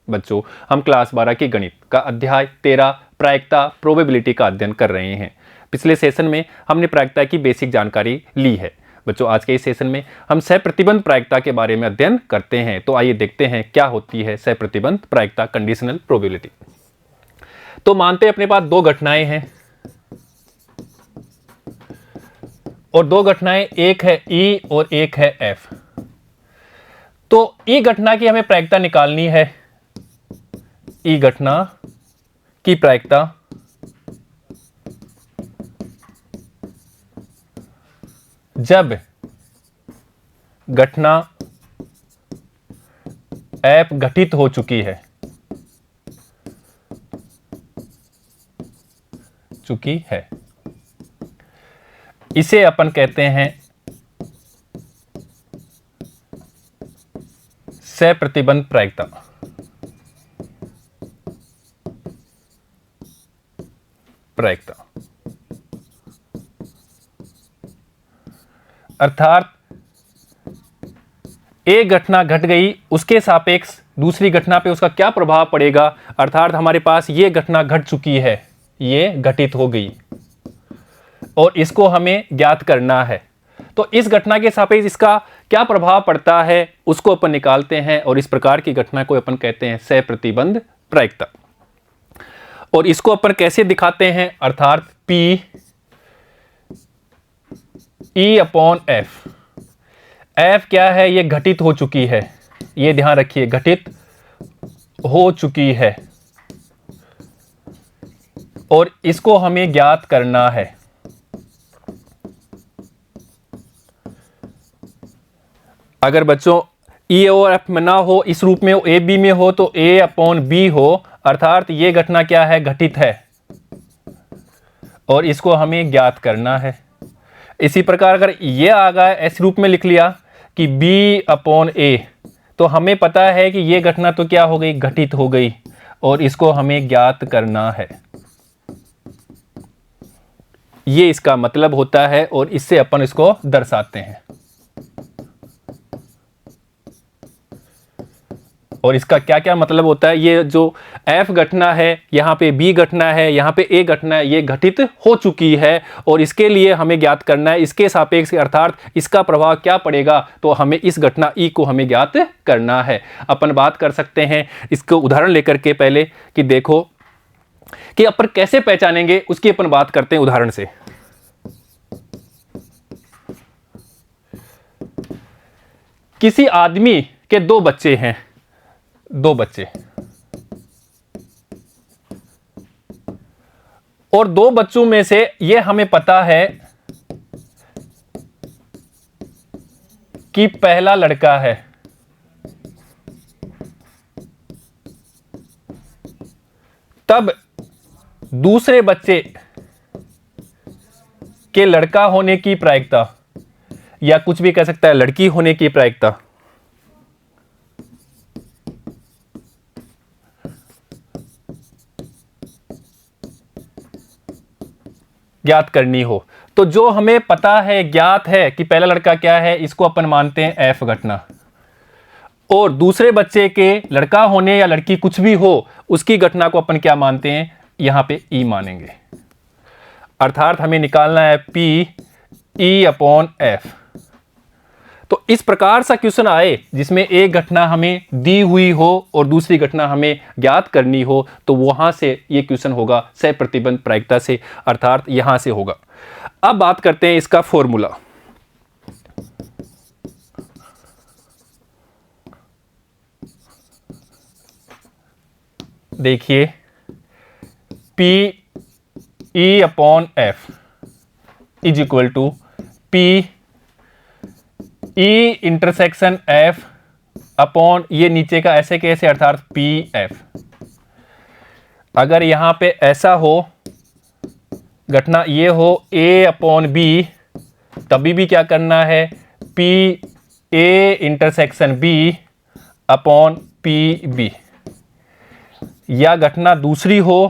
बच्चों हम क्लास 12 के गणित का अध्याय 13 प्रायिकता प्रोबेबिलिटी का अध्ययन कर रहे हैं। पिछले सेशन में हमने प्रायिकता की बेसिक जानकारी ली है। बच्चों आज के इस सेशन में हम सहप्रतिबंध प्रायिकता के बारे में अध्ययन करते हैं। तो आइए देखते हैं क्या होती है सहप्रतिबंध प्रायिकता कंडीशनल प्रोबेबिलिटी। तो मानते हैं अपने पास दो घटनाएं हैं और दो घटनाएं, एक है ई और एक है एफ। तो ई घटना की हमें प्रायिकता निकालनी है। ई घटना की प्रायिकता जब घटना एफ घटित हो चुकी है इसे अपन कहते हैं सहप्रतिबंध प्रायिकता। अर्थात एक घटना घट गई, उसके सापेक्ष दूसरी घटना पे उसका क्या प्रभाव पड़ेगा। अर्थात हमारे पास ये घटना घट चुकी है, ये घटित हो गई और इसको हमें ज्ञात करना है। तो इस घटना के सापेक्ष इसका क्या प्रभाव पड़ता है उसको अपन निकालते हैं और इस प्रकार की घटना को अपन कहते हैं सहप्रतिबंध प्रायिकता। और इसको अपन कैसे दिखाते हैं, अर्थात P E upon F. F क्या है, ये घटित हो चुकी है, ये ध्यान रखिए घटित हो चुकी है और इसको हमें ज्ञात करना है। अगर बच्चों ई और एफ में ना हो, इस रूप में ए बी में हो तो ए अपॉन बी हो, अर्थात ये घटना क्या है, घटित है और इसको हमें ज्ञात करना है। इसी प्रकार अगर ये आ गया इस रूप में लिख लिया कि बी अपॉन ए, तो हमें पता है कि ये घटना तो क्या हो गई, घटित हो गई और इसको हमें ज्ञात करना है। ये इसका मतलब होता है और इससे अपन इसको दर्शाते हैं। और इसका क्या क्या मतलब होता है, ये जो एफ घटना है, यहाँ पे बी घटना है, यहाँ पे ए घटना है, ये घटित हो चुकी है और इसके लिए हमें ज्ञात करना है इसके सापेक्ष, अर्थात इसका प्रभाव क्या पड़ेगा। तो हमें इस घटना ई को हमें ज्ञात करना है। अपन बात कर सकते हैं इसको उदाहरण लेकर के पहले कि देखो कि अपन कैसे पहचानेंगे, उसकी अपन बात करते हैं उदाहरण से। किसी आदमी के दो बच्चे हैं, दो बच्चे, और दो बच्चों में से ये हमें पता है कि पहला लड़का है, तब दूसरे बच्चे के लड़का होने की प्रायिकता, या कुछ भी कह सकता है लड़की होने की प्रायिकता, ज्ञात करनी हो। तो जो हमें पता है, ज्ञात है कि पहला लड़का क्या है, इसको अपन मानते हैं एफ घटना, और दूसरे बच्चे के लड़का होने या लड़की कुछ भी हो उसकी घटना को अपन क्या मानते हैं, यहां पे ई मानेंगे। अर्थात हमें निकालना है पी ई अपॉन एफ। तो इस प्रकार सा क्वेश्चन आए जिसमें एक घटना हमें दी हुई हो और दूसरी घटना हमें ज्ञात करनी हो, तो वहां से ये क्वेश्चन होगा सहप्रतिबंध प्रायिकता से, अर्थात यहां से होगा। अब बात करते हैं इसका फॉर्मूला। देखिए P E upon F is equal to P E intersection F upon ये नीचे का ऐसे कैसे, अर्थात पी एफ। अगर यहां पे ऐसा हो, घटना ये हो ए अपॉन बी, तभी भी क्या करना है, P A intersection B upon P B. या घटना दूसरी हो,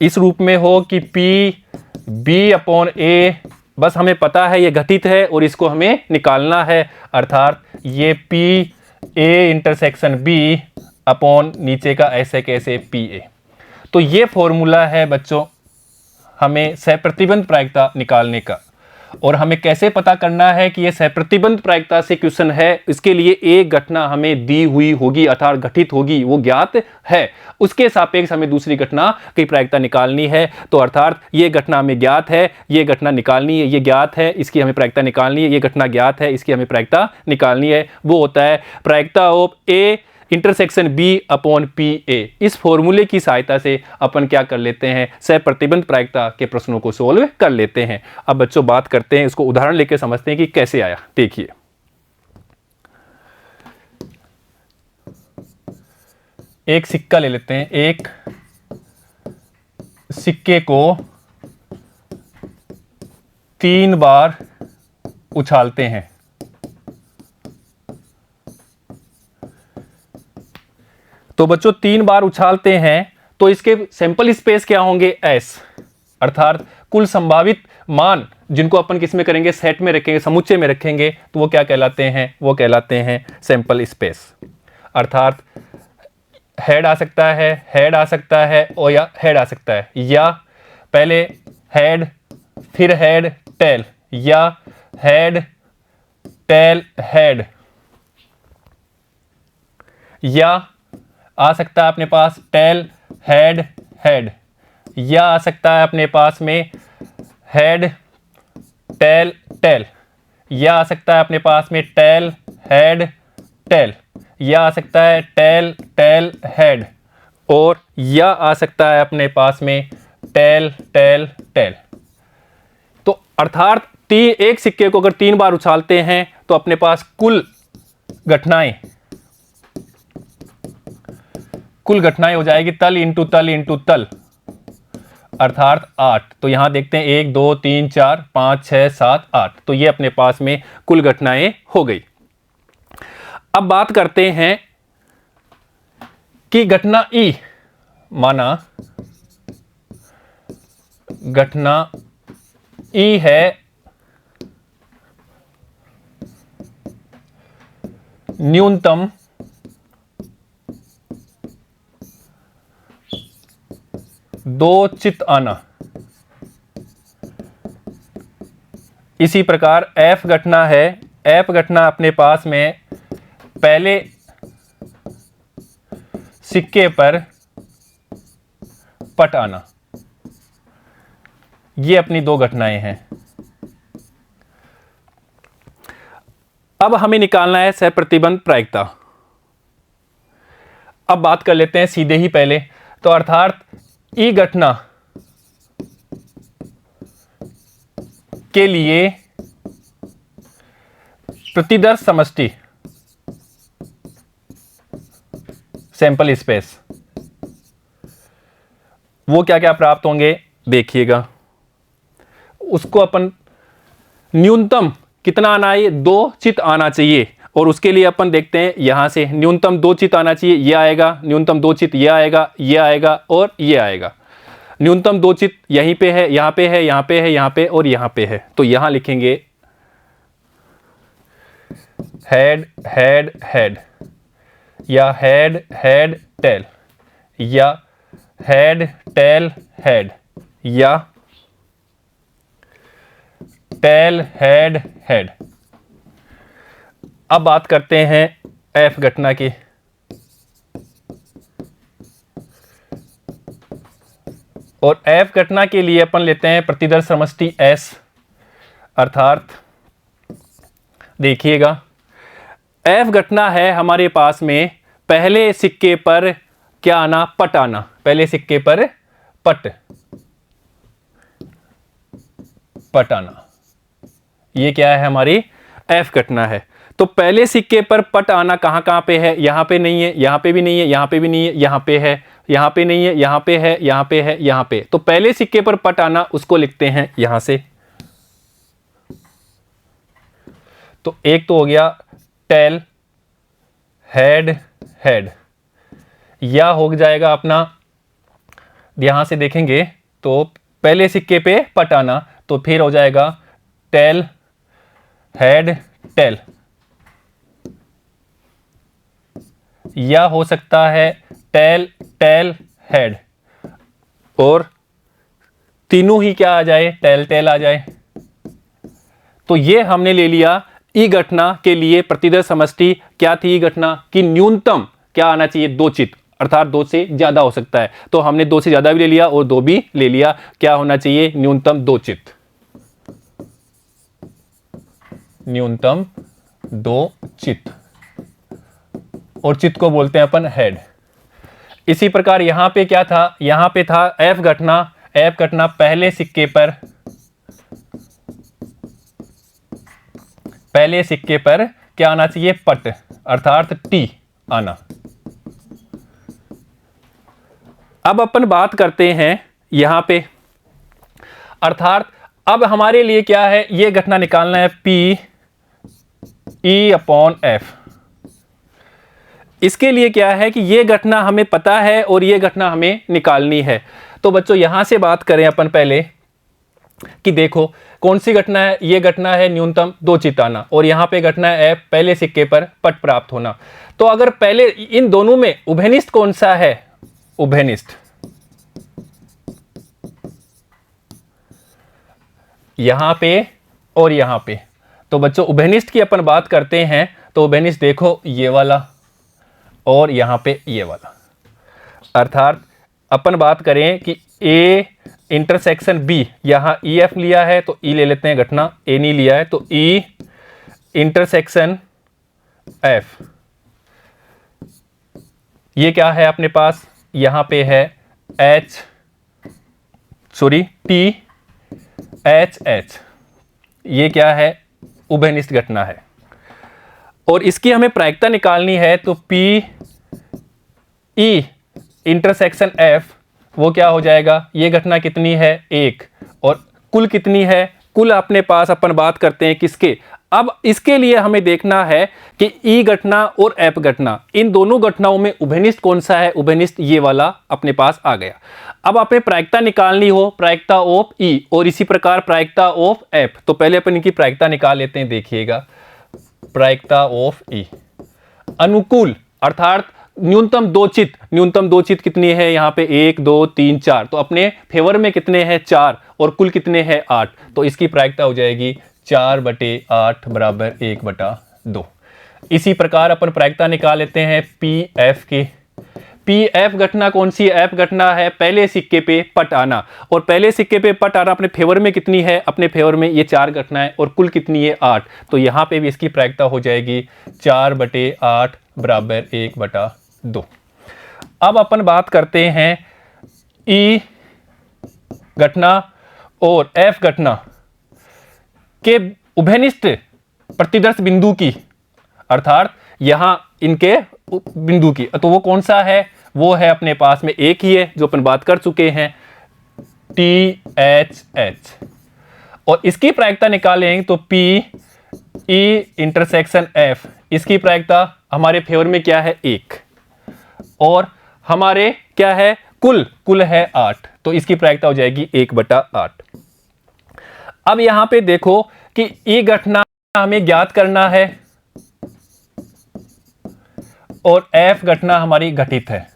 इस रूप में हो कि पी बी अपॉन ए, बस हमें पता है ये घटित है और इसको हमें निकालना है, अर्थात ये P A intersection B upon नीचे का ऐसे कैसे पी ए। तो ये फॉर्मूला है बच्चों हमें सहप्रतिबंध प्रायिकता निकालने का। और हमें कैसे पता करना है कि ये सहप्रतिबंध प्रायिकता से क्वेश्चन है, इसके लिए एक घटना हमें दी हुई होगी अर्थात घटित होगी, वो ज्ञात है, उसके सापेक्ष हमें दूसरी घटना की प्रायिकता निकालनी है। तो अर्थात ये घटना हमें ज्ञात है, ये घटना निकालनी है, ये ज्ञात है, इसकी हमें प्रायिकता निकालनी है, ये घटना ज्ञात है, इसकी हमें प्रायिकता निकालनी है। वो होता है प्रायिकता of A intersection B upon P A. इस फॉर्मूले की सहायता से अपन क्या कर लेते हैं, सहप्रतिबंध प्रायिकता के प्रश्नों को सोल्व कर लेते हैं। अब बच्चों बात करते हैं, इसको उदाहरण लेकर समझते हैं कि कैसे आया। देखिए एक सिक्का ले लेते हैं, एक सिक्के को 3 बार उछालते हैं। तो बच्चों 3 बार उछालते हैं तो इसके सैंपल स्पेस क्या होंगे, एस, अर्थात कुल संभावित मान जिनको अपन किस में करेंगे, सेट में रखेंगे, समुच्चय में रखेंगे, तो वो क्या कहलाते हैं, वो कहलाते हैं सैंपल स्पेस। अर्थात हेड आ सकता है, हेड आ सकता है और या हेड आ सकता है, या पहले हेड फिर हेड टेल, या हेड टेल हेड, या आ सकता है अपने पास टेल हेड हेड, या आ सकता है अपने पास में हेड टेल टेल, या आ सकता है अपने पास में टेल हेड टेल, या आ सकता है टेल टेल हेड, और या आ सकता है अपने पास में टेल टेल टेल। तो अर्थात एक सिक्के को अगर 3 बार उछालते हैं तो अपने पास कुल घटनाएं हो जाएगी तल इंटू तल इंटू तल, अर्थात 8। तो यहां देखते हैं 1 2 3 4 5 6 7 8, तो ये अपने पास में कुल घटनाएं हो गई। अब बात करते हैं कि घटना ई, माना घटना ई है न्यूनतम दो चित आना। इसी प्रकार एफ घटना है, एफ घटना अपने पास में पहले सिक्के पर पट आना। ये अपनी 2 घटनाएं हैं। अब हमें निकालना है सहप्रतिबंध प्रायिकता। अब बात कर लेते हैं सीधे ही पहले, तो अर्थात ई घटना के लिए प्रतिदर्श समष्टि सैंपल स्पेस, वो क्या क्या प्राप्त होंगे देखिएगा। उसको अपन न्यूनतम कितना आना है, 2 चित आना चाहिए, और उसके लिए अपन देखते हैं यहां से न्यूनतम 2 चित आना चाहिए, ये आएगा, न्यूनतम 2 चित ये आएगा, ये आएगा और ये आएगा। न्यूनतम 2 चित यहीं पे है, यहां पे है, यहां पे है, यहां पे और यहां पे है। तो यहां लिखेंगे हेड हेड हेड, या हेड हेड टेल, या हेड टेल हेड, या टेल हेड हेड। अब बात करते हैं एफ घटना की। और एफ घटना के लिए अपन लेते हैं प्रतिदर्श समष्टि एस, अर्थात देखिएगा एफ घटना है हमारे पास में पहले सिक्के पर क्या आना, पट आना, पहले सिक्के पर पट आना, ये क्या है हमारी एफ घटना है। तो पहले सिक्के पर पट आना कहां कहां पे है, यहां पे नहीं है, यहां पे भी नहीं है, यहां पे भी नहीं है, यहां पे है, यहां पे नहीं है, यहां पे है, यहां पे है, यहां पे। तो पहले सिक्के पर पट आना उसको लिखते हैं यहां से। तो एक तो हो गया टेल हेड हेड, या हो जाएगा अपना, यहां से देखेंगे तो पहले सिक्के पे पट आना, तो फिर हो जाएगा टेल हेड टेल, या हो सकता है टेल, टेल, हेड, और तीनों ही क्या आ जाए, टेल टेल आ जाए। तो ये हमने ले लिया ई घटना के लिए प्रतिदर्श समष्टि क्या थी। ई घटना की न्यूनतम क्या आना चाहिए, 2 चित्त, अर्थात 2 से ज्यादा हो सकता है। तो हमने 2 से ज्यादा भी ले लिया और 2 भी ले लिया। क्या होना चाहिए, न्यूनतम 2 चित्त, न्यूनतम 2 चित्त, और चित्त को बोलते हैं अपन हेड। इसी प्रकार यहां पे क्या था, यहां पे था एफ घटना। एफ घटना पहले सिक्के पर, पहले सिक्के पर क्या आना चाहिए, पट, अर्थात टी आना। अब अपन बात करते हैं यहां पे, अर्थात अब हमारे लिए क्या है, यह घटना निकालना है पी ई अपॉन एफ। इसके लिए क्या है कि यह घटना हमें पता है और यह घटना हमें निकालनी है। तो बच्चों यहां से बात करें अपन पहले कि देखो कौन सी घटना है, यह घटना है न्यूनतम 2 चित्त आना, और यहां पे घटना है एफ, पहले सिक्के पर पट प्राप्त होना। तो अगर पहले इन दोनों में उभयनिष्ठ कौन सा है, उभयनिष्ठ यहां पे और यहां पे। तो बच्चों उभयनिष्ठ की अपन बात करते हैं, तो उभयनिष्ठ देखो ये वाला और यहां पे ये वाला, अर्थात अपन बात करें कि ए इंटरसेक्शन बी, यहां ई एफ लिया है तो ई ले लेते हैं, घटना ए नहीं लिया है तो ई इंटरसेक्शन एफ, ये क्या है अपने पास, यहां पे है टी एच एच, ये क्या है, उभयनिष्ठ घटना है। और इसकी हमें प्रायिकता निकालनी है, तो पी ई इंटरसेक्शन एफ वो क्या हो जाएगा, ये घटना कितनी है, 1, और कुल कितनी है, कुल अपने पास अपन बात करते हैं किसके। अब इसके लिए हमें देखना है कि ई घटना और एफ घटना, इन दोनों घटनाओं में उभयनिष्ठ कौन सा है, उभयनिष्ठ ये वाला अपने पास आ गया। अब आपने प्रायिकता निकालनी हो, प्रायिकता ऑफ ई और इसी प्रकार प्रायिकता ऑफ एफ। तो पहले अपन इनकी प्रायिकता निकाल लेते हैं, देखिएगा प्रायिकता ऑफ ई, अनुकूल अर्थात न्यूनतम 2 चित्त, न्यूनतम 2 चित्त कितनी है यहाँ पे, 1 2 3 4, तो अपने फेवर में कितने हैं, 4, और कुल कितने हैं, 8। तो इसकी प्रायिकता हो जाएगी 4/8 बराबर 1/2। इसी प्रकार अपन प्रायिकता निकाल लेते हैं पी एफ की। पी एफ घटना कौन सी, एफ घटना है पहले सिक्के पे पट आना, और पहले सिक्के पे पट आना अपने फेवर में कितनी है, अपने फेवर में ये 4 घटना है, और कुल कितनी है, 8। तो यहां पे भी इसकी प्रायिकता हो जाएगी 4/8 बराबर 1/2। अब अपन बात करते हैं ई घटना और एफ घटना के उभयनिष्ठ प्रतिदर्श बिंदु की, अर्थात यहां इनके बिंदु की, तो वो कौन सा है, वो है अपने पास में एक ही है जो अपन बात कर चुके हैं, टी एच एच। और इसकी प्रायिकता निकालें तो पी ई इंटरसेक्शन एफ, इसकी प्रायिकता हमारे फेवर में क्या है, 1, और हमारे क्या है, कुल है 8, तो इसकी प्रायिकता हो जाएगी 1/8। अब यहां पे देखो कि ई घटना हमें ज्ञात करना है और एफ घटना हमारी घटित है,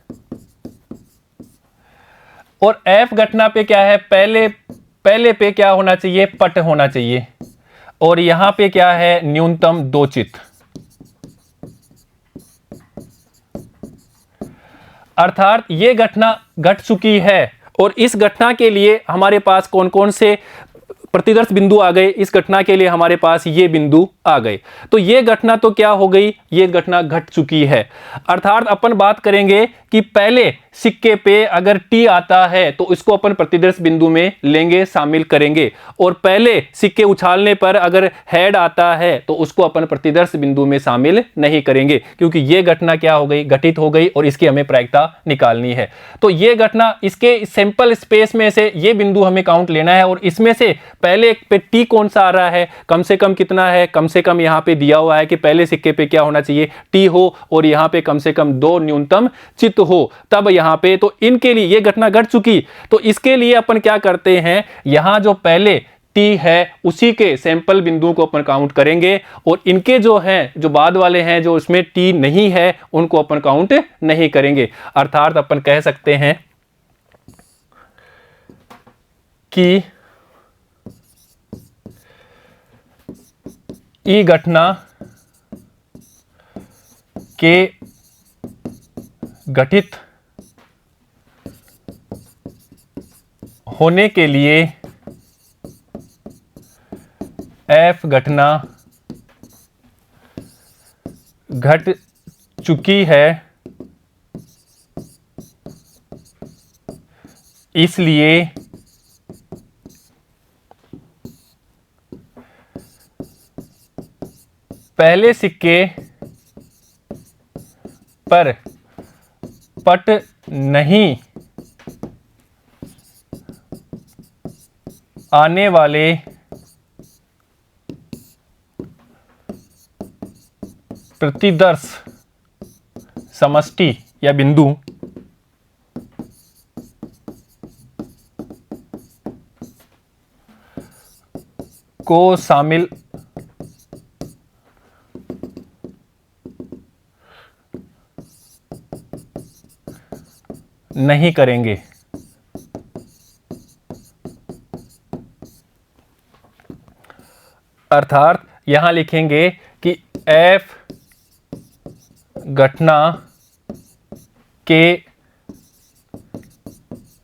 और एफ घटना पे क्या है, पहले पे क्या होना चाहिए, पट होना चाहिए, और यहां पे क्या है, न्यूनतम 2 चित्त, अर्थात ये घटना घट चुकी है। और इस घटना के लिए हमारे पास कौन कौन से प्रतिदर्श बिंदु आ गए, इस घटना के लिए हमारे पास ये बिंदु आ गए। तो ये घटना तो क्या हो गई, ये घटना घट चुकी है। अर्थात अपन बात करेंगे कि पहले सिक्के पे अगर टी आता है तो इसको अपन प्रतिदर्श बिंदु में लेंगे, शामिल करेंगे, और पहले सिक्के उछालने पर अगर हेड आता है तो उसको अपन प्रतिदर्श बिंदु में शामिल नहीं करेंगे, क्योंकि ये घटना क्या हो गई, घटित हो गई, और इसकी हमें प्रायिकता निकालनी है। तो ये घटना, इसके सैंपल स्पेस में से ये बिंदु हमें काउंट लेना है, और इसमें से पहले पे टी कौन सा आ रहा है, कम से कम कितना है, कम से कम यहां पे दिया हुआ है कि पहले सिक्के पे क्या होना चाहिए, टी हो, और यहां पे कम से कम 2 न्यूनतम चित्त हो, तब यहां पे, तो इनके लिए ये घटना घट चुकी। तो इसके लिए अपन क्या करते हैं, यहां जो पहले टी है उसी के सैंपल बिंदुओं को अपन काउंट करेंगे, और इनके जो हैं, जो बाद वाले हैं जो उसमें टी नहीं है, उनको अपन काउंट नहीं करेंगे। अर्थात अपन कह सकते हैं कि ई घटना के घटित होने के लिए एफ घटना घट चुकी है, इसलिए पहले सिक्के पर पट नहीं आने वाले प्रतिदर्श समष्टि या बिंदु को शामिल नहीं करेंगे। अर्थात यहां लिखेंगे कि एफ घटना के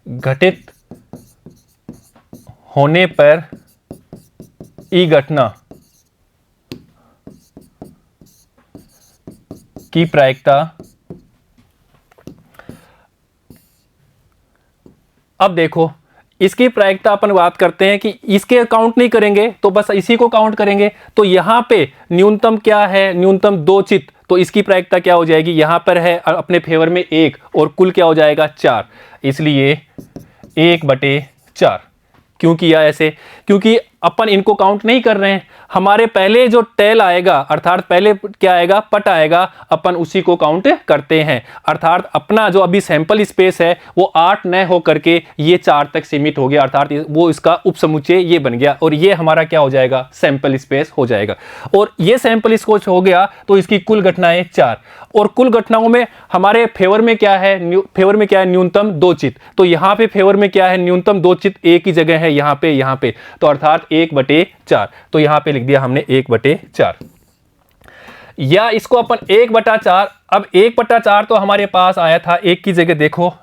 घटित होने पर ई घटना की प्रायिकता, अब देखो इसकी प्रायिकता अपन बात करते हैं कि इसके काउंट नहीं करेंगे तो बस इसी को काउंट करेंगे, तो यहां पे न्यूनतम क्या है, न्यूनतम 2 चित, तो इसकी प्रायिकता क्या हो जाएगी, यहां पर है अपने फेवर में 1 और कुल क्या हो जाएगा 4, इसलिए 1/4। क्यों किया ऐसे, क्योंकि अपन इनको काउंट नहीं कर रहे हैं, हमारे पहले जो टेल आएगा अर्थात पहले क्या आएगा, पट आएगा, अपन उसी को काउंट करते हैं। अर्थात अपना जो अभी सैंपल स्पेस है वो 8 न हो करके ये 4 तक सीमित हो गया, अर्थात वो इसका उपसमुच्चय ये बन गया, और ये हमारा क्या हो जाएगा, सैंपल स्पेस हो जाएगा। और ये सैंपल स्पेस हो गया तो इसकी कुल घटनाएं 4, और कुल घटनाओं में हमारे फेवर में क्या है, न्यूनतम 2 चित, तो यहाँ पे फेवर में क्या है, न्यूनतम 2 चित एक ही जगह है, यहाँ पे, तो अर्थात 1/4, तो यहां पे लिख दिया हमने 1/4। या इसको अपन 1/4, अब 1/4 तो हमारे पास आया था एक की जगह, देखो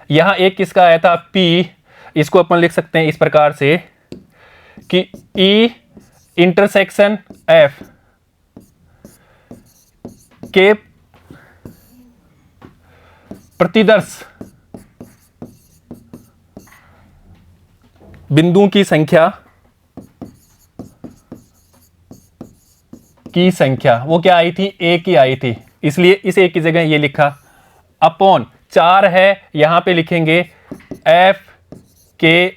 यहां एक किसका आया था, P, इसको अपन लिख सकते हैं इस प्रकार से कि E इंटरसेक्शन F के प्रतिदर्श बिंदुओं की संख्या वो क्या आई थी, 1 ही आई थी, इसलिए इस 1 की जगह ये लिखा, अपॉन 4 है, यहां पे लिखेंगे F के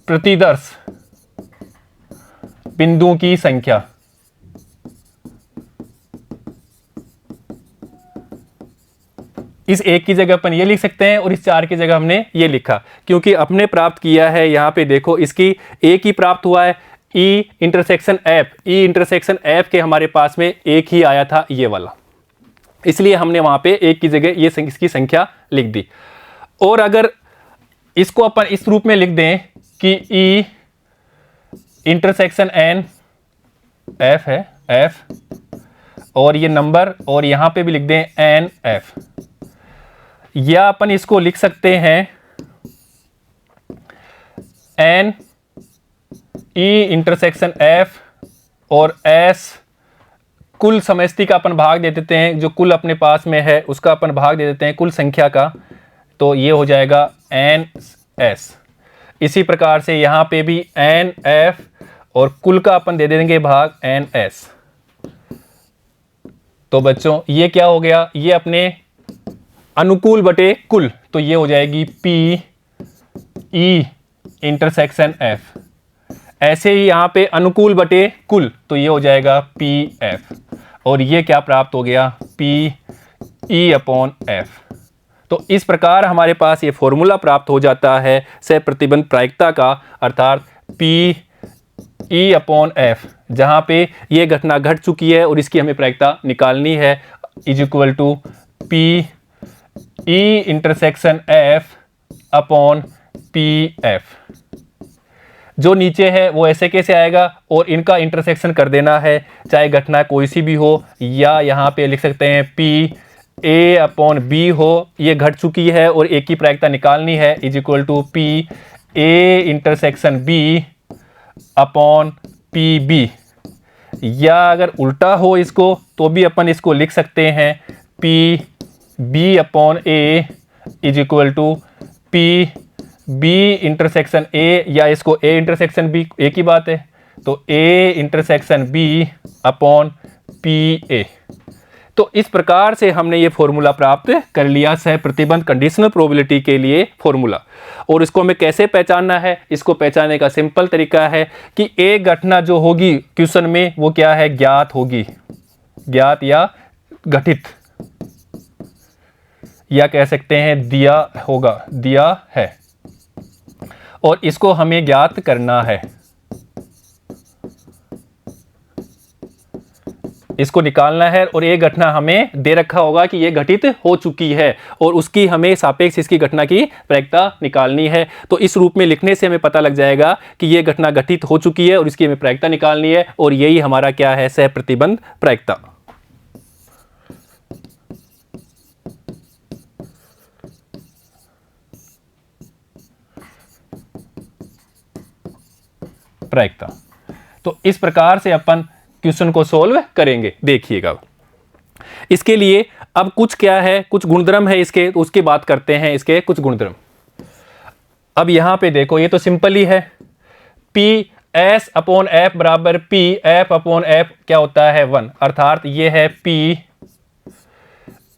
प्रतिदर्श बिंदुओं की संख्या। इस 1 की जगह अपन ये लिख सकते हैं और इस 4 की जगह हमने ये लिखा, क्योंकि अपने प्राप्त किया है, यहां पे देखो इसकी 1 ही प्राप्त हुआ है, E इंटरसेक्शन F के हमारे पास में 1 ही आया था ये वाला, इसलिए हमने वहां पे 1 की जगह ये इसकी संख्या लिख दी। और अगर इसको अपन इस रूप में लिख दें कि E इंटरसेक्शन N F है, F, और ये नंबर, और यहां पे भी लिख दें NF, या अपन इसको लिख सकते हैं N E इंटरसेक्शन F और S, कुल समष्टि का अपन भाग दे देते हैं, जो कुल अपने पास में है उसका अपन भाग दे देते हैं कुल संख्या का, तो ये हो जाएगा NS। इसी प्रकार से यहां पे भी NF और कुल का अपन दे देंगे भाग NS। तो बच्चों ये क्या हो गया, ये अपने अनुकूल बटे कुल, तो ये हो जाएगी P E इंटरसेक्शन F। ऐसे ही यहां पे अनुकूल बटे कुल, तो ये हो जाएगा PF, और ये क्या प्राप्त हो गया, PE/F। तो इस प्रकार हमारे पास ये फॉर्मूला प्राप्त हो जाता है सह प्रतिबंध प्रायिकता का, अर्थात पी ई अपॉन एफ, जहाँ पे ये घटना घट चुकी है और इसकी हमें प्रायिकता निकालनी है, is equal to P E intersection F upon P F. जो नीचे है वो ऐसे कैसे आएगा, और इनका इंटरसेक्शन कर देना है, चाहे घटना कोई सी भी हो, या यहाँ पे लिख सकते हैं पी ए अपॉन बी हो, ये घट चुकी है और एक की प्रायिकता निकालनी है, is equal to P A intersection B upon P B. या अगर उल्टा हो इसको तो भी अपन इसको लिख सकते हैं P B upon A is equal to P B intersection A, या इसको ए इंटरसेक्शन बी, एक ही बात है, तो A intersection B upon P A. तो इस प्रकार से हमने ये फॉर्मूला प्राप्त कर लिया, सह प्रतिबंध कंडीशनल प्रोबेबिलिटी के लिए फॉर्मूला। और इसको हमें कैसे पहचानना है, इसको पहचानने का सिंपल तरीका है कि एक घटना जो होगी क्वेश्चन में वो क्या है, ज्ञात होगी, ज्ञात या घटित, या कह सकते हैं दिया होगा, दिया है, और इसको हमें ज्ञात करना है, इसको निकालना है। और ये घटना हमें दे रखा होगा कि ये घटित हो चुकी है और उसकी हमें सापेक्ष इसकी घटना की प्रायिकता निकालनी है। तो इस रूप में लिखने से हमें पता लग जाएगा कि ये घटना घटित हो चुकी है और इसकी हमें प्रायिकता निकालनी है, और यही हमारा क्या है, सह प्रतिबंध प्रायिकता। प्रायिकता। तो इस प्रकार से अपन क्वेश्चन को सॉल्व करेंगे, देखिएगा। इसके लिए अब कुछ क्या है, कुछ गुणधर्म है इसके, तो उसकी बात करते हैं, इसके कुछ गुणधर्म। अब यहां पे देखो, ये तो सिंपल ही है, पी एस अपॉन एफ बराबर पी एफ अपॉन एफ क्या होता है, 1, अर्थात ये है पी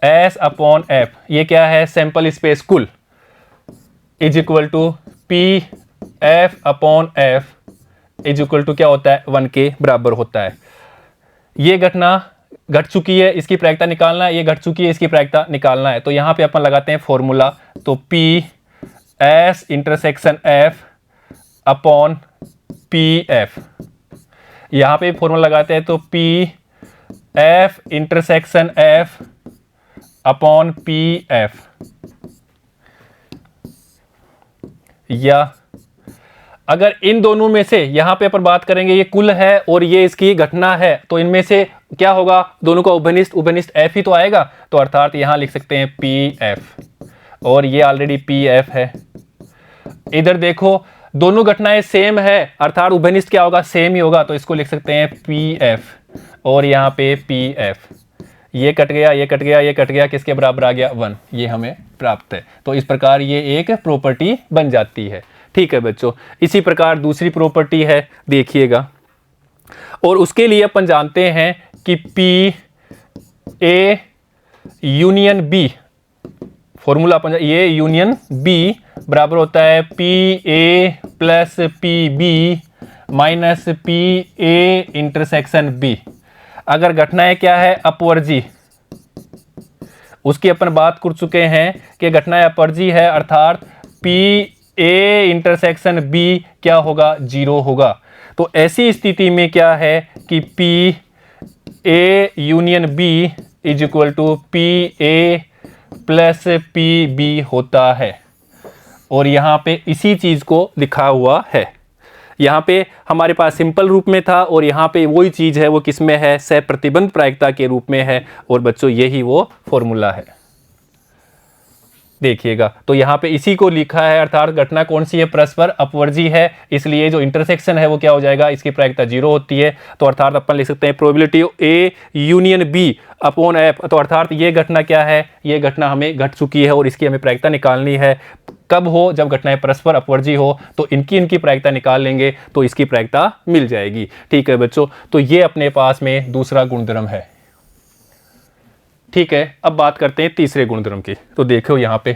एस अपॉन एफ, ये क्या है, सैंपल स्पेस कुल, is equal to P F upon F is equal to क्या होता है, 1 के बराबर होता है। ये घटना घट चुकी है, इसकी प्रायिकता निकालना है, ये घट चुकी है, इसकी प्रायिकता निकालना है। तो यहां पे अपन लगाते हैं फॉर्मूला, तो P S intersection F upon P F, यहां पे फॉर्मूला लगाते हैं, तो P F intersection F upon P F, या अगर इन दोनों में से, यहां पे अपन बात करेंगे, ये कुल है और ये इसकी घटना है, तो इनमें से क्या होगा, दोनों का उभयनिष्ठ एफ ही तो आएगा, तो अर्थात यहां लिख सकते हैं पी एफ, और ये ऑलरेडी पी एफ है। इधर देखो दोनों घटनाएं सेम है, अर्थात उभयनिष्ठ क्या होगा, सेम ही होगा, तो इसको लिख सकते हैं पी एफ, और यहां पे पी एफ, ये कट गया, ये कट गया, ये कट गया, किसके बराबर आ गया, 1, ये हमें प्राप्त है। तो इस प्रकार ये एक प्रॉपर्टी बन जाती है। ठीक है बच्चों, इसी प्रकार दूसरी प्रॉपर्टी है, देखिएगा, और उसके लिए अपन जानते हैं कि P A union B, formula अपन, ये यूनियन बी बराबर होता है P A plus P B minus P A intersection B. अगर घटनाएं क्या है, अपवर्जी, उसकी अपन बात कर चुके हैं कि घटनाएं अपवर्जी है, अर्थात पी ए इंटरसेक्शन बी क्या होगा, 0 होगा। तो ऐसी स्थिति में क्या है कि P A union B is equal to P A plus P B होता है, और यहाँ पे इसी चीज़ को लिखा हुआ है। यहाँ पे हमारे पास सिंपल रूप में था, और यहाँ पे वही चीज़ है, वो किस में है, सह प्रतिबंध प्रायिकता के रूप में है, और बच्चों यही वो फॉर्मूला है, देखिएगा। तो यहाँ पे इसी को लिखा है, अर्थात घटना कौन सी है, परस्पर अपवर्जी है, इसलिए जो इंटरसेक्शन है वो क्या हो जाएगा, इसकी प्रायिकता 0 होती है। तो अर्थात अपन लिख सकते हैं probability A union B upon F, तो अर्थात ये घटना क्या है, ये घटना हमें घट चुकी है और इसकी हमें प्रायिकता निकालनी है। कब हो, जब घटनाएं परस्पर अपवर्जी हो, तो इनकी प्रायिकता निकाल लेंगे तो इसकी प्रायिकता मिल जाएगी। ठीक है बच्चों, तो ये अपने पास में दूसरा गुणधर्म है। ठीक है, अब बात करते हैं तीसरे गुणधर्म की। तो देखो यहाँ पे,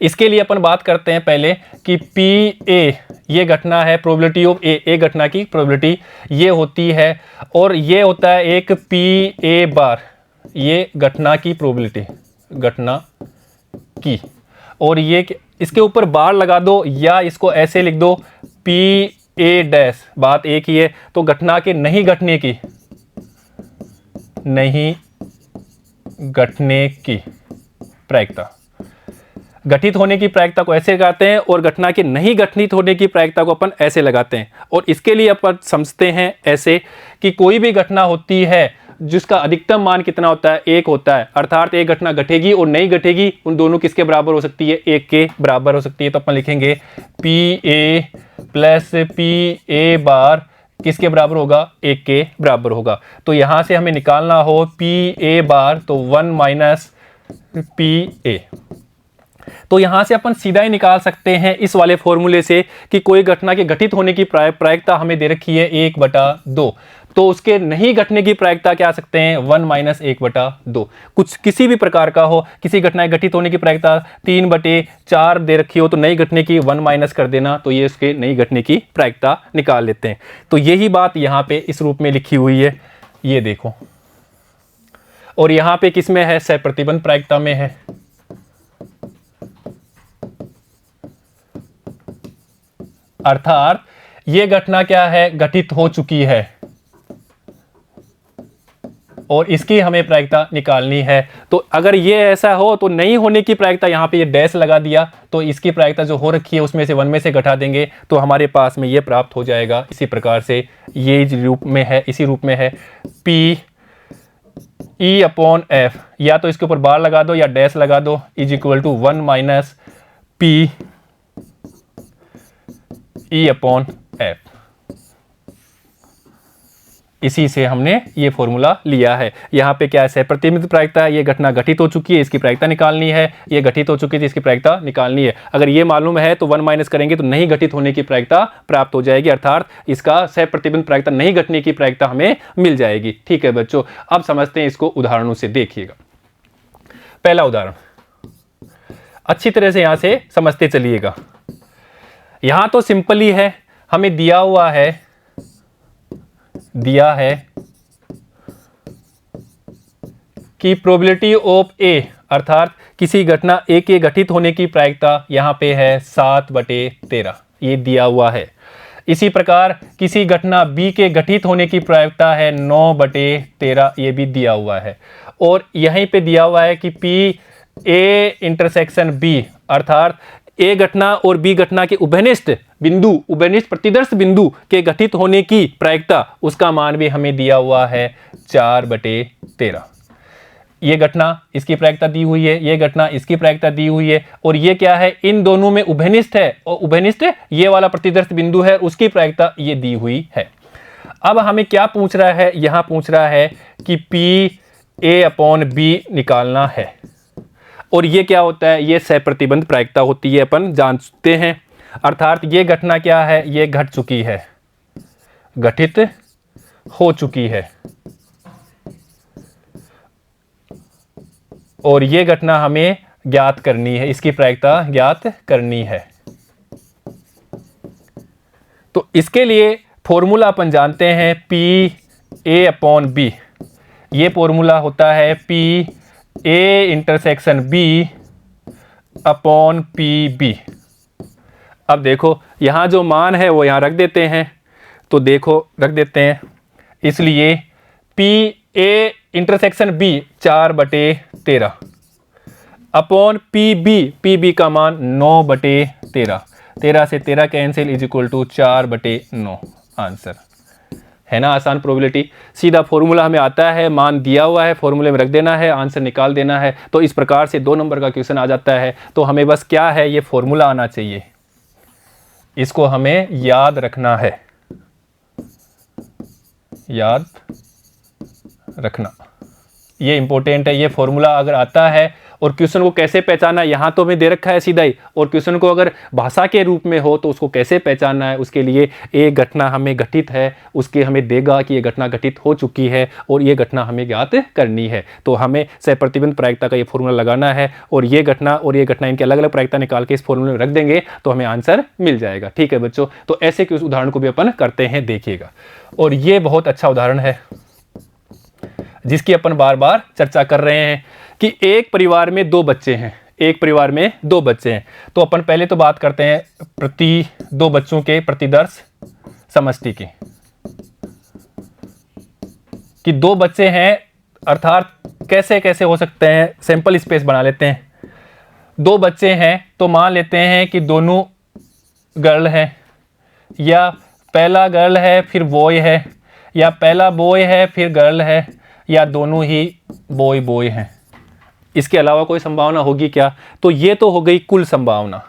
इसके लिए अपन बात करते हैं पहले कि पी ए, ये घटना है, प्रोबेबिलिटी ऑफ ए घटना की प्रोबेबिलिटी ये होती है, और ये होता है एक पी ए बार, ये घटना की प्रोबेबिलिटी, घटना की, और ये इसके ऊपर बार लगा दो, या इसको ऐसे लिख दो पी ए डैश, बात एक ही है। तो घटना के नहीं घटने की प्रायिकता, घटित होने की प्रायिकता को ऐसे लगाते हैं और घटना के नहीं घटित होने की प्रायिकता को अपन ऐसे लगाते हैं। और इसके लिए अपन समझते हैं ऐसे कि कोई भी घटना होती है जिसका अधिकतम मान कितना होता है, 1 होता है, अर्थात एक घटना घटेगी और नहीं घटेगी उन दोनों किसके बराबर हो सकती है, 1 के बराबर हो सकती है। तो अपन लिखेंगे P A plus P A bar किसके बराबर होगा, 1 के बराबर होगा। तो यहां से हमें निकालना हो पी ए बार, तो 1 माइनस पी ए। तो यहां से अपन सीधा ही निकाल सकते हैं इस वाले फॉर्मूले से कि कोई घटना के घटित होने की प्रायिकता हमें दे रखी है 1/2, तो उसके नहीं घटने की प्रायिकता क्या आ सकते हैं, 1 माइनस 1/2। कुछ किसी भी प्रकार का हो, किसी घटना के घटित होने की प्रायिकता 3/4 दे रखी हो तो नहीं घटने की 1 माइनस कर देना, तो ये उसके नहीं घटने की प्रायिकता निकाल लेते हैं। तो यही बात यहाँ पे इस रूप में लिखी हुई है, ये देखो। और यहाँ पे किस में है, सहप्रतिबंध प्रायिकता में है। अर्थात ये घटना क्या है, घटित हो चुकी है और इसकी हमें प्रायिकता निकालनी है। तो अगर ये ऐसा हो तो नहीं होने की प्रायिकता, यहां पे ये डैश लगा दिया, तो इसकी प्रायिकता जो हो रखी है उसमें से 1 में से घटा देंगे तो हमारे पास में ये प्राप्त हो जाएगा। इसी प्रकार से ये रूप में है, इसी रूप में है पी ई अपॉन एफ, या तो इसके ऊपर बार लगा दो या डैश लगा दो, is equal to 1 minus P E upon F. इसी से हमने ये फॉर्मूला लिया है। यहाँ पे क्या है, सहप्रतिबंध प्रायिकता है, ये घटना घटित हो चुकी है, इसकी प्रायिकता निकालनी है, ये घटित हो चुकी है, इसकी प्रायिकता निकालनी है। अगर ये मालूम है तो 1 माइनस करेंगे तो नहीं घटित होने की प्रायिकता प्राप्त हो जाएगी, अर्थात इसका सहप्रतिबंध प्रायिकता नहीं घटने की प्रायिकता हमें मिल जाएगी। ठीक है बच्चों, अब समझते हैं इसको उदाहरणों से। देखिएगा पहला उदाहरण, अच्छी तरह से यहां से समझते चलिएगा। यहां तो सिंपल ही है, हमें दिया है कि प्रोबेबिलिटी ऑफ ए, अर्थात किसी घटना ए के घटित होने की प्रायिकता यहां पे है 7/13, ये दिया हुआ है। इसी प्रकार किसी घटना बी के घटित होने की प्रायिकता है 9/13, ये भी दिया हुआ है। और यहीं पे दिया हुआ है कि पी ए इंटरसेक्शन बी, अर्थात ए घटना और बी घटना के उभयनिष्ठ प्रतिदर्श बिंदु के घटित होने की प्रायिकता, उसका मान भी हमें दिया हुआ है 4/13। ये घटना इसकी प्रायिकता दी हुई है, ये घटना इसकी प्रायिकता दी हुई है, और ये क्या है, इन दोनों में उभयनिष्ठ है, और उभयनिष्ठ ये वाला प्रतिदर्श बिंदु है, उसकी प्रायिकता ये दी हुई है। अब हमें क्या पूछ रहा है, यहां पूछ रहा है कि पी ए अपॉन बी निकालना है। और ये क्या होता है, ये सहप्रतिबंध प्रायिकता होती है, अपन जानते हैं। अर्थात ये घटना क्या है, ये घट चुकी है, घटित हो चुकी है, और ये घटना हमें ज्ञात करनी है, इसकी प्रायिकता ज्ञात करनी है। तो इसके लिए फॉर्मूला अपन जानते हैं पी ए अपॉन बी। ये फॉर्मूला होता है P A intersection B upon P B. अब देखो यहाँ जो मान है वो यहाँ रख देते हैं, तो देखो रख देते हैं, इसलिए P A intersection B 4/13 upon P B का मान 9/13, 13 से 13 cancel, is equal to 4/9। Answer है ना, आसान प्रोबेबिलिटी। सीधा फॉर्मूला हमें आता है, मान दिया हुआ है, फॉर्मूले में रख देना है, आंसर निकाल देना है। तो इस प्रकार से 2 नंबर का क्वेश्चन आ जाता है। तो हमें बस क्या है, ये फॉर्मूला आना चाहिए, इसको हमें याद रखना है, याद रखना, ये इंपॉर्टेंट है। ये फॉर्मूला अगर आता है, और क्वेश्चन को कैसे पहचाना, यहाँ तो हमें दे रखा है सीधा ही, और क्वेश्चन को अगर भाषा के रूप में हो तो उसको कैसे पहचानना है, उसके लिए एक घटना हमें घटित है, उसके हमें देगा कि ये घटना घटित हो चुकी है और ये घटना हमें ज्ञात करनी है। तो हमें सहप्रतिबंध प्रायिकता का ये फॉर्मूला लगाना है, और ये घटना और ये घटना इनके अलग अलग प्रायिकता निकाल के इस फॉर्मूले में रख देंगे तो हमें आंसर मिल जाएगा। ठीक है बच्चों, तो ऐसे के उस उदाहरण को भी अपन करते हैं, देखिएगा। और ये बहुत अच्छा उदाहरण है जिसकी अपन बार बार चर्चा कर रहे हैं कि एक परिवार में 2 बच्चे हैं, एक परिवार में 2 बच्चे हैं, तो अपन पहले तो बात करते हैं प्रति 2 बच्चों के प्रतिदर्श समष्टि की, कि 2 बच्चे हैं, अर्थात कैसे कैसे हो सकते हैं, सैंपल स्पेस बना लेते हैं। 2 बच्चे हैं तो मान लेते हैं कि दोनों गर्ल हैं, या पहला गर्ल है फिर बॉय है, या पहला बॉय है फिर गर्ल है, या दोनों ही बॉय बॉय हैं। इसके अलावा कोई संभावना होगी क्या? तो ये तो हो गई कुल संभावना।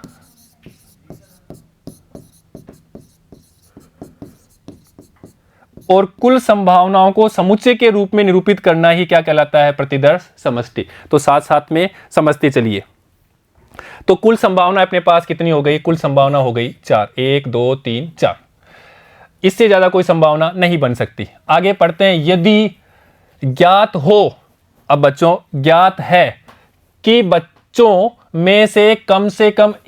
और कुल संभावनाओं को समुच्चय के रूप में निरूपित करना ही क्या कहलाता है? प्रतिदर्श समष्टि। तो साथ साथ में समझते चलिए। तो कुल संभावना अपने पास कितनी हो गई? कुल संभावना हो गई 4, 1 2 3 4। इससे ज्यादा कोई संभावना नहीं बन सकती। आगे पढ़ते हैं। यदि ज्ञात हो, अब बच्चों ज्ञात है कि बच्चों में से कम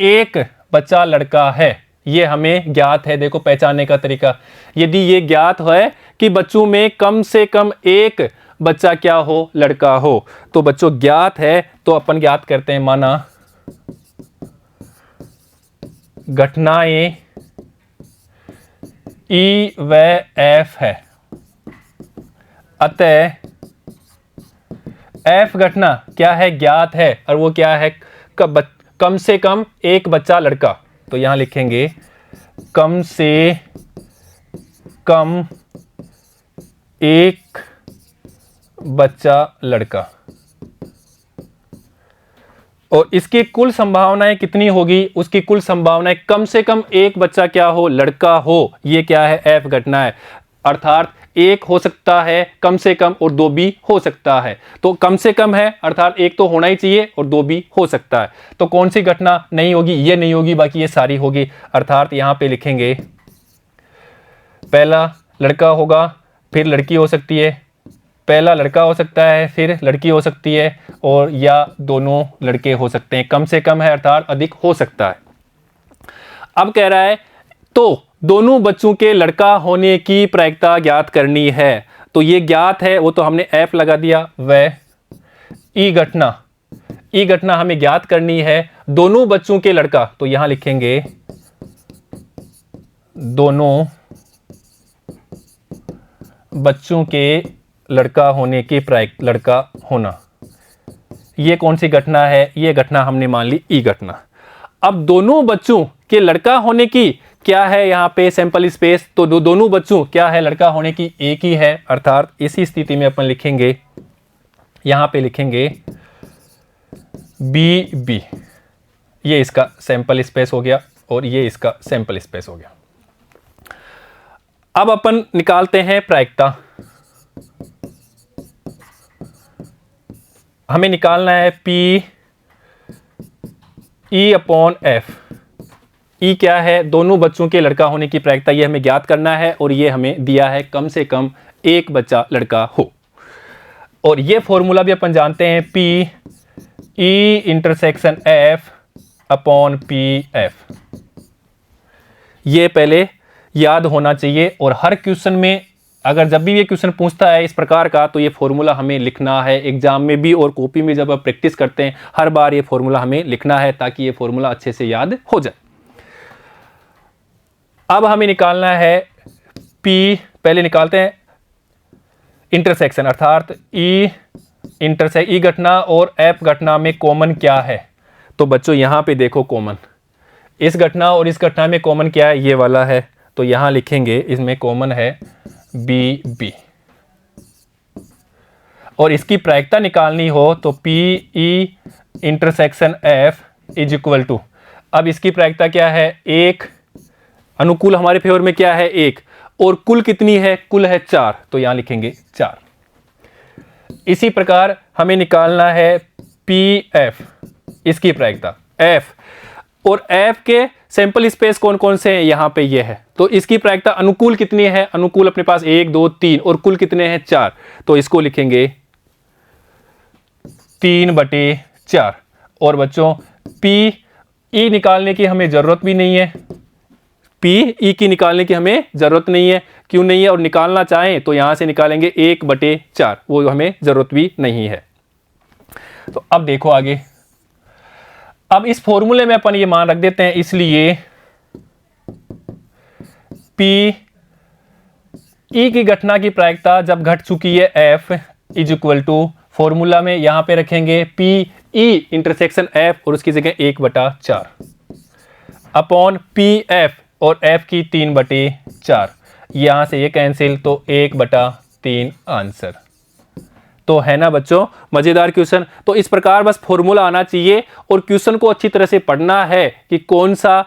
एक बच्चा लड़का है, ये हमें ज्ञात है। देखो पहचानने का तरीका, यदि ये ज्ञात है कि बच्चों में कम से कम एक बच्चा क्या हो? लड़का हो। तो बच्चों ज्ञात है तो अपन ज्ञात करते हैं, माना घटनाएं ई व एफ है, अतः एफ घटना क्या है? ज्ञात है, और वो क्या है? कम से कम एक बच्चा लड़का। तो यहां लिखेंगे कम से कम एक बच्चा लड़का। और इसकी कुल संभावनाएं कितनी होगी? उसकी कुल संभावनाएं कम से कम एक बच्चा क्या हो? लड़का हो। ये क्या है? एफ घटना है। अर्थात एक हो सकता है कम से कम और 2 भी हो सकता है। तो कम से कम है अर्थात एक तो होना ही चाहिए और 2 भी हो सकता है। तो कौन सी घटना नहीं होगी? ये नहीं होगी, बाकी ये सारी होगी। अर्थात यहां पे लिखेंगे पहला लड़का होगा, फिर लड़की हो सकती है, पहला लड़का हो सकता है फिर लड़की हो सकती है, और या दोनों लड़के हो सकते हैं। कम से कम है अर्थात अधिक हो सकता है। अब कह रहा है तो दोनों बच्चों के लड़का होने की प्रायिकता ज्ञात करनी है। तो ये ज्ञात है, वो तो हमने एफ लगा दिया। वह ई घटना हमें ज्ञात करनी है दोनों बच्चों के लड़का। तो यहां लिखेंगे दोनों बच्चों के लड़का होने की लड़का होना। ये कौन सी घटना है? ये घटना हमने मान ली ई घटना। अब दोनों बच्चों के लड़का होने की क्या है यहाँ पे? Sample space. तो दोनों बच्चों क्या है? लड़का होने की एक ही है। अर्थात इसी स्थिति में अपन लिखेंगे, यहां पे लिखेंगे बी बी। ये इसका सैंपल स्पेस हो गया और ये इसका सैंपल स्पेस हो गया। अब अपन निकालते हैं प्रायिकता। हमें निकालना है पी ई अपॉन एफ। ई क्या है? दोनों बच्चों के लड़का होने की प्रायिकता, ये हमें ज्ञात करना है, और ये हमें दिया है कम से कम एक बच्चा लड़का हो। और ये फॉर्मूला भी अपन जानते हैं, P E intersection F upon P F. ये पहले याद होना चाहिए, और हर क्वेश्चन में अगर जब भी ये क्वेश्चन पूछता है इस प्रकार का, तो ये फॉर्मूला हमें लिखना है एग्जाम में भी, और कॉपी में जब आप प्रैक्टिस करते हैं हर बार ये फॉर्मूला हमें लिखना है, ताकि ये फॉर्मूला अच्छे से याद हो जाए। अब हमें निकालना है पी, पहले निकालते हैं इंटरसेक्शन, अर्थात ई घटना और एफ घटना में कॉमन क्या है। तो बच्चों यहां पे देखो कॉमन, इस घटना और इस घटना में कॉमन क्या है? ये वाला है। तो यहां लिखेंगे इसमें कॉमन है बी बी। और इसकी प्रायिकता निकालनी हो तो P E intersection F is equal to, अब इसकी प्रायिकता क्या है? 1। अनुकूल हमारे फेवर में क्या है? 1। और कुल कितनी है? कुल है 4। तो यहां लिखेंगे 4। इसी प्रकार हमें निकालना है पी एफ, इसकी प्रायिकता एफ, और एफ के सैंपल स्पेस कौन कौन से हैं? यहां पे ये है। तो इसकी प्रायिकता अनुकूल कितनी है? अनुकूल अपने पास 1 2 3, और कुल कितने हैं? 4। तो इसको लिखेंगे 3/4। और बच्चों पी ई निकालने की हमें जरूरत भी नहीं है, पी ई की निकालने की हमें जरूरत नहीं है। क्यों नहीं है? और निकालना चाहें तो यहां से निकालेंगे 1/4, वो हमें जरूरत भी नहीं है। तो अब देखो आगे, अब इस फॉर्मूले में अपन ये मान रख देते हैं, इसलिए पी ई की घटना की प्रायिकता जब घट चुकी है F is equal to, formula में यहां पे रखेंगे पी ई इंटरसेक्शन एफ और उसकी जगह 1/4 अपॉन पी एफ और एफ की 3/4, यहां से ये कैंसिल, तो 1/3 आंसर। तो है ना बच्चों मजेदार क्वेश्चन। तो इस प्रकार बस फॉर्मूला आना चाहिए और क्वेश्चन को अच्छी तरह से पढ़ना है कि कौन सा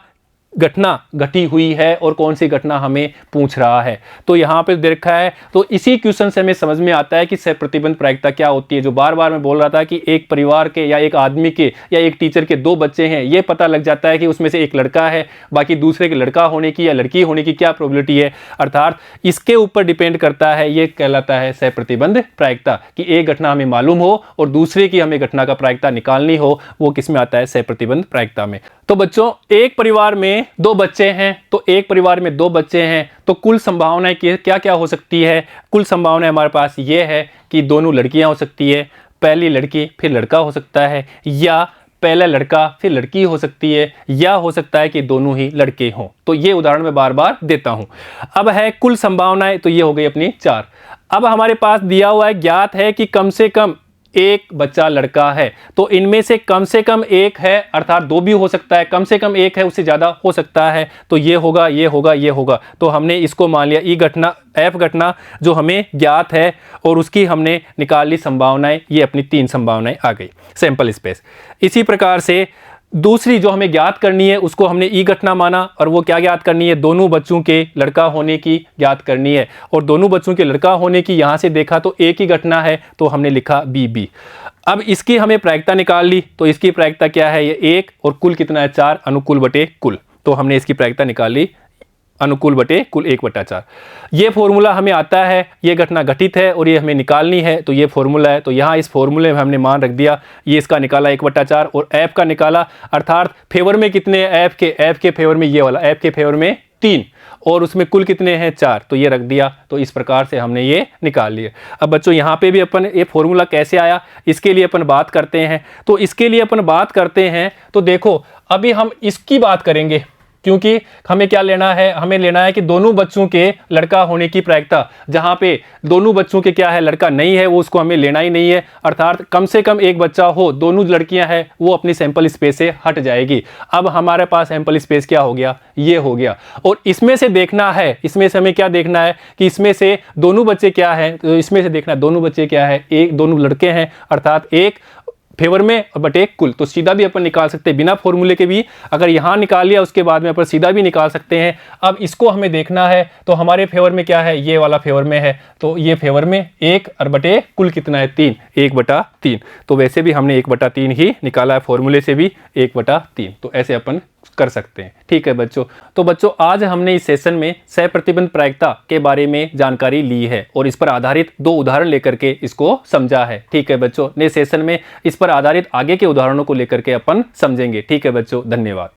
घटना घटी हुई है और कौन सी घटना हमें पूछ रहा है। तो यहां पे देखा है, तो इसी क्वेश्चन से हमें समझ में आता है कि सह प्रतिबंध प्रायिकता क्या होती है। जो बार बार मैं बोल रहा था कि एक परिवार के या एक आदमी के या एक टीचर के 2 बच्चे हैं, ये पता लग जाता है कि उसमें से एक लड़का है, बाकी दूसरे के लड़का होने की या लड़की होने की क्या प्रोबेबिलिटी है, अर्थात इसके ऊपर डिपेंड करता है। ये कहलाता है सह प्रतिबंध प्रायिकता, कि एक घटना हमें मालूम हो और दूसरे की हमें घटना का प्रायिकता निकालनी हो, वो किस में आता है, सह प्रतिबंध प्रायिकता में। तो बच्चों एक परिवार में 2 बच्चे हैं, तो एक परिवार में 2 बच्चे हैं, तो कुल संभावनाएं क्या क्या हो सकती है। कुल संभावनाएं हमारे पास ये है कि दोनों लड़कियां हो सकती है, पहली लड़की फिर लड़का हो सकता है, या पहला लड़का फिर लड़की हो सकती है, या हो सकता है कि दोनों ही लड़के हों। तो ये उदाहरण मैं बार बार देता हूं। अब है कुल संभावनाएं, तो ये हो गई अपनी 4। अब हमारे पास दिया हुआ है, ज्ञात है कि कम से कम एक बच्चा लड़का है, तो इनमें से कम एक है, अर्थात 2 भी हो सकता है, कम से कम एक है, उससे ज्यादा हो सकता है। तो ये होगा, ये होगा, ये होगा। तो हमने इसको मान लिया ई घटना, एफ घटना जो हमें ज्ञात है और उसकी हमने निकाल ली संभावनाएं, ये अपनी 3 संभावनाएं आ गई, सैंपल स्पेस। इसी प्रकार से दूसरी जो हमें ज्ञात करनी है उसको हमने ई घटना माना, और वो क्या ज्ञात करनी है, दोनों बच्चों के लड़का होने की ज्ञात करनी है। और दोनों बच्चों के लड़का होने की यहां से देखा तो एक ही घटना है, तो हमने लिखा बी। अब इसकी हमें प्रायिकता निकाल ली, तो इसकी प्रायिकता क्या है, ये 1 और कुल कितना है 4, अनुकूल बटे कुल। तो हमने इसकी प्रायिकता निकाल ली, अनुकूल बटे कुल 1/4। ये फॉर्मूला हमें आता है, ये घटना घटित है और ये हमें निकालनी है, तो ये फॉर्मूला है। तो यहाँ इस फॉर्मूले में हमने मान रख दिया, ये इसका निकाला 1/4 और एफ का निकाला, अर्थात फेवर में कितने एफ के फेवर में ये वाला, एफ के फेवर में 3 और उसमें कुल कितने हैं 4, तो ये रख दिया। तो इस प्रकार से हमने ये निकाल लिया। अब बच्चों यहाँ पे भी अपन ये फॉर्मूला कैसे आया, इसके लिए अपन बात करते हैं। तो इसके लिए अपन बात करते हैं, तो देखो अभी हम इसकी बात करेंगे, क्योंकि हमें क्या लेना है, हमें लेना है कि दोनों बच्चों के लड़का होने की प्रायिकता। जहां पे दोनों बच्चों के क्या है, लड़का नहीं है, वो उसको हमें लेना ही नहीं है, अर्थात कम से कम एक बच्चा हो, दोनों लड़कियां हैं, वो अपनी सैंपल स्पेस से हट जाएगी। अब हमारे पास सैंपल स्पेस क्या हो गया, ये हो गया। और इसमें से देखना है, इसमें से हमें क्या देखना है कि इसमें से दोनों बच्चे क्या है, तो इसमें से देखना है दोनों बच्चे क्या है, एक दोनों लड़के हैं, अर्थात एक फेवर में बटे कुल। तो सीधा भी अपन निकाल सकते हैं बिना फॉर्मूले के भी, अगर यहां निकाल लिया उसके बाद में अपन सीधा भी निकाल सकते हैं। अब इसको हमें देखना है, तो हमारे फेवर में क्या है, ये वाला फेवर में है, तो ये फेवर में 1 और बटे कुल कितना है 3, 1/3। तो वैसे भी हमने 1/3 ही निकाला है, फॉर्मूले से भी 1/3। तो ऐसे अपन कर सकते हैं। ठीक है बच्चों, तो बच्चों आज हमने इस सेशन में सह प्रतिबंध प्रायिकता के बारे में जानकारी ली है और इस पर आधारित 2 उदाहरण लेकर के इसको समझा है। ठीक है बच्चों, नेक्स्ट सेशन में इस पर आधारित आगे के उदाहरणों को लेकर के अपन समझेंगे। ठीक है बच्चों, धन्यवाद।